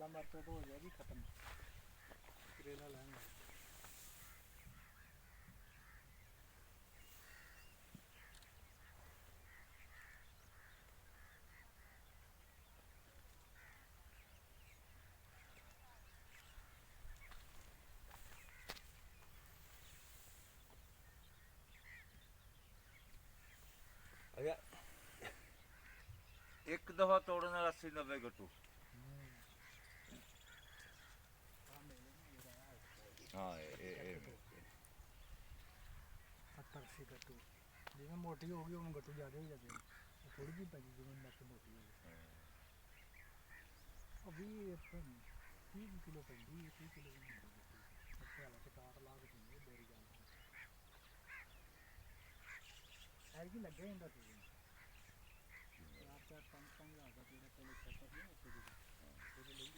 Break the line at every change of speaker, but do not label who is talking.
ਕਾਲਾ ਮਰਚ ਤੋਂ ਹੋ ਜਾਏਗੀ ਖਤਮ। ਕਰੇਲਾ ਲੈਣਾ
ਇੱਕ ਦਫਾ ਤੋੜਨ ਨਾਲ 80-90 ਗੱਟੂ। ਹਾਂ ਇਹ
70-80 ਗੱਟੂ। ਜਿਵੇਂ ਮੋਟੀ ਹੋ ਗਈ ਉਹਨੂੰ ਗੱਟੂ ਜ਼ਿਆਦਾ ਹੋ ਜਾਂਦੇ ਥੋੜੀ ਜਿਹੀ ਪੈ ਗਈ ਜਿਵੇਂ ਮਿਰਚ ਮੋਟੀ ਹੋ ਗਈ ਉਹ 20 ਕਿਲੋ ਪੈਂਦੀ 30 ਕਿਲੋ ਵੀ ਨਹੀਂ ਹੁੰਦੀ ਸੱਤੇ ਵਾਲਾ ਕਟਾਟ ਲਾ ਕੇ ਦਿੰਦੇ ਬੋਰੀ ਗੱਲ ਐਰਕੀ ਲੱਗਿਆ ਹੁੰਦਾ ਸੀ 4-4 5-5 ਹਜ਼ਾਰ ਦਾ ਜਿਹੜਾ ਪਹਿਲੇ ਛੋਟਾ ਸੀ ਨਾ ਉੱਥੇ ਉਹਦੇ ਲਈ